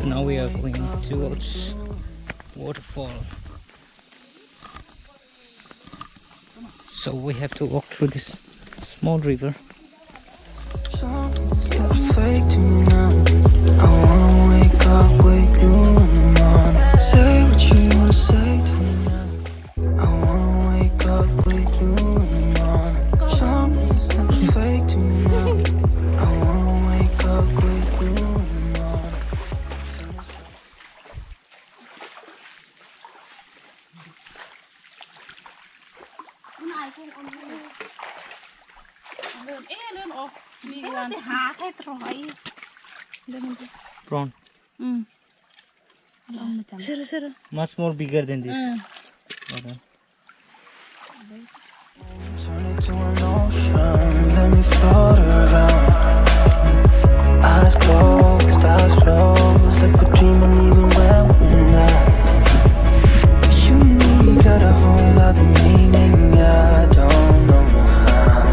So now we are going towards waterfall. So we have to walk through this small river. Fake to me now. I wanna wake up with you in the morning. Say what you wanna say to me now. I wanna wake up with you in the morning. Something's fake to me now. I wanna wake up with you in the morning. Prawn. Much more bigger than this. Okay. Turn it to an ocean. Let me float around. Eyes closed, like we're dreaming even when we're not. You and me got a whole other meaning. I don't know how.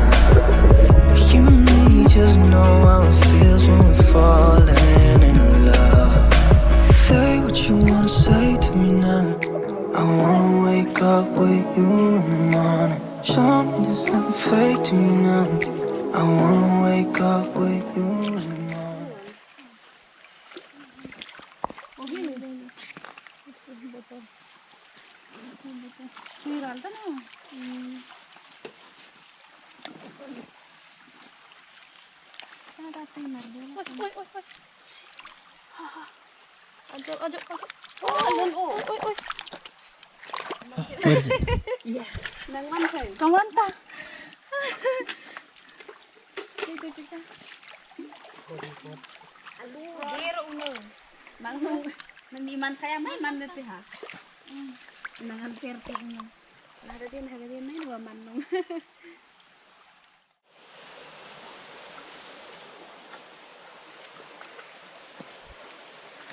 You and me just know how it feels when we're falling in love. Say what you wanna say to me now. I wanna wake up with you in the morning. Show me there's nothing fake to me now. I wanna wake up with you in the morning. Where is it?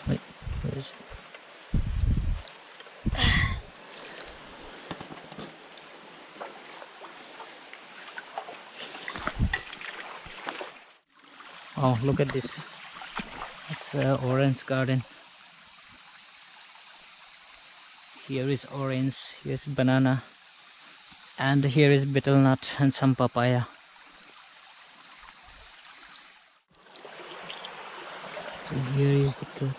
Wait, where is it? Oh, look at this. It's an orange garden. Here is orange, here's banana, and here is betel nut and some papaya. So here is the cliff.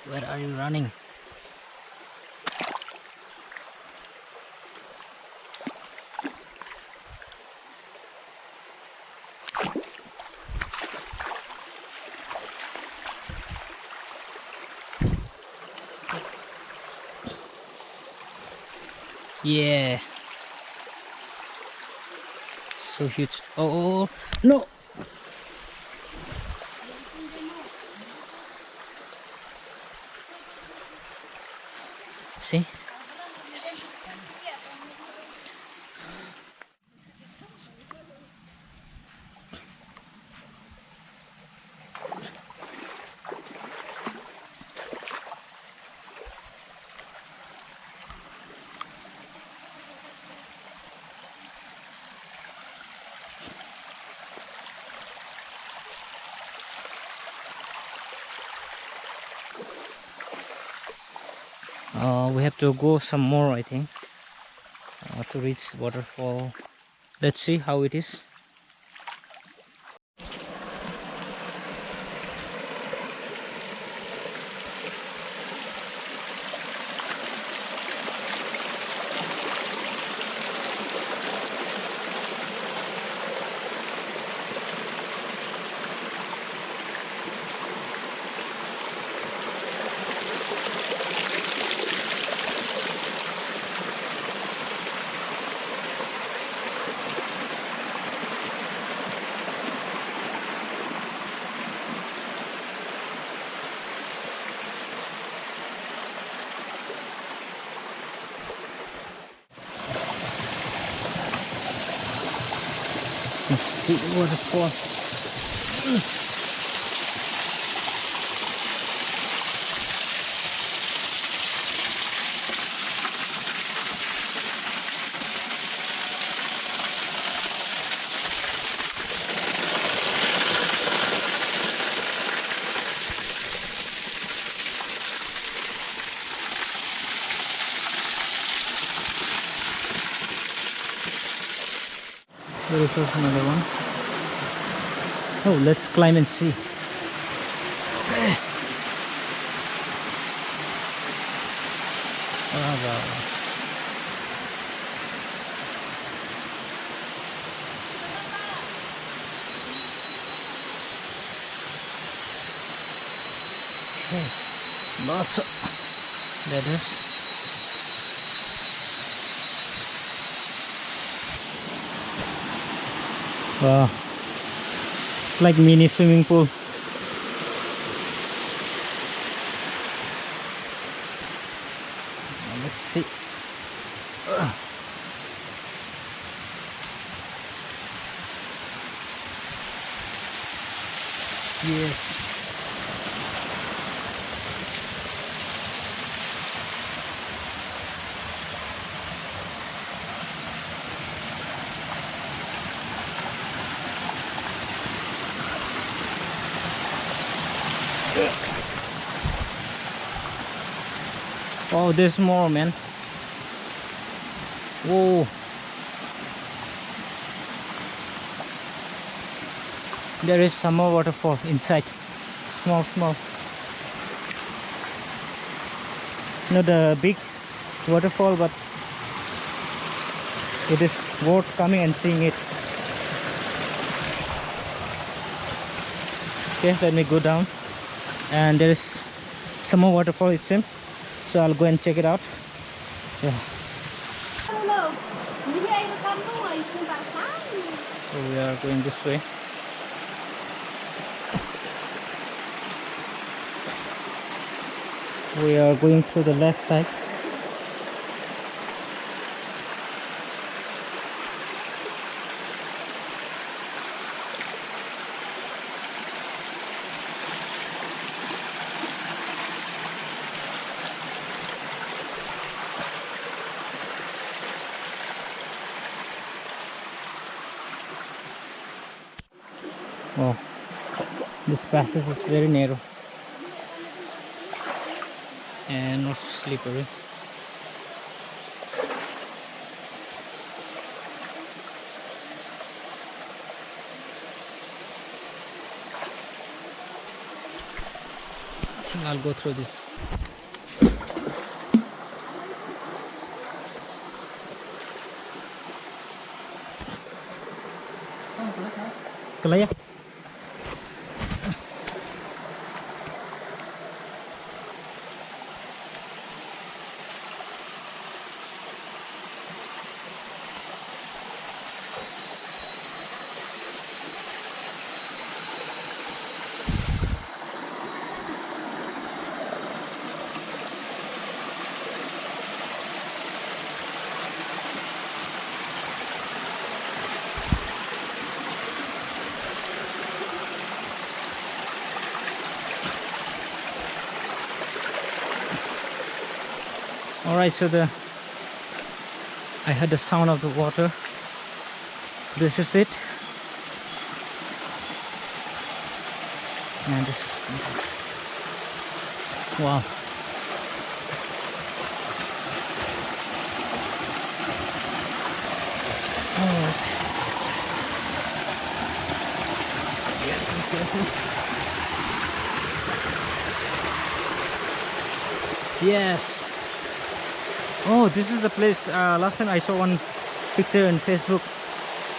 Where are you running? Yeah. So huge. Oh, no. See? We have to go some more, I think, to reach waterfall. Let's see how it is. See the waterfall. also another one. Oh, let's climb and see. Oh, wow. Okay, lots of ladders. Wow, it's like mini swimming pool. Now let's see. Yes. Oh, there's more, man. Whoa. There is some more waterfall inside. Small. Not a big waterfall, but it is worth coming and seeing it. Okay, let me go down. And there is some more waterfall, it seems. So I'll go and check it out. Yeah. So we are going this way. We are going through the left side. Oh, this passage is very narrow and also slippery. I think I'll go through this. Kelaya. Alright, so I heard the sound of the water. This is it. And this is, wow. Alright. Yeah, be careful. Yes. Oh, this is the place. Last time I saw one picture on Facebook.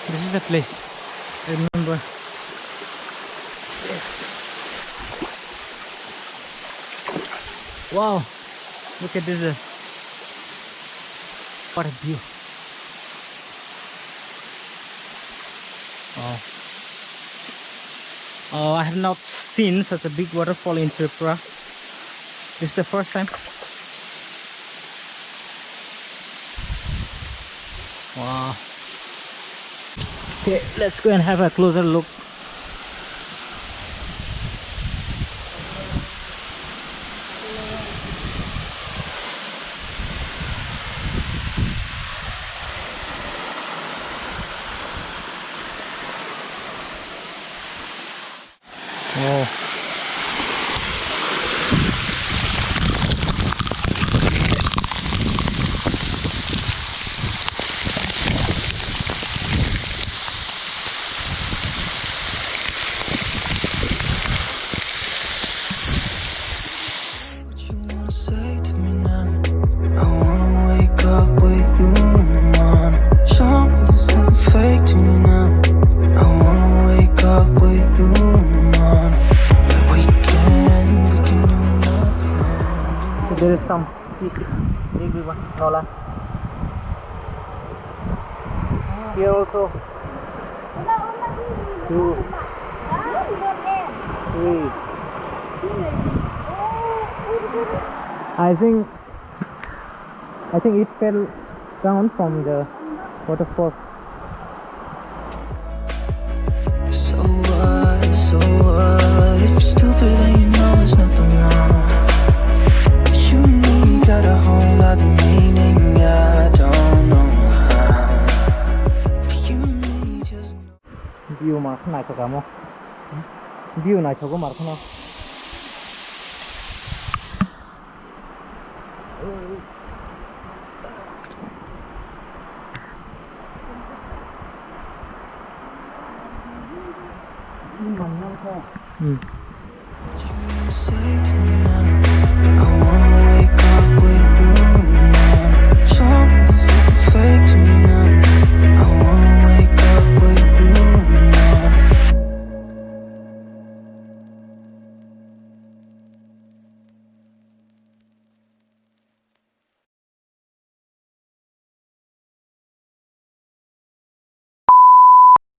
This is the place. I remember. Yes. Wow. Look at this. What a view. Wow. Oh, I have not seen such a big waterfall in Tripura. This is the first time. Wow. Okay, let's go and have a closer look. Whoa. There's some big one, Nola. Here also 2, 3. I think it fell down from the waterfall. So what, so what? If you're stupid then you know it's nothing wrong. But you and me got a whole other meaning, I don't know how. You and me just know. View mà không này cho cả mô. View này cho có mặt không? What you say to me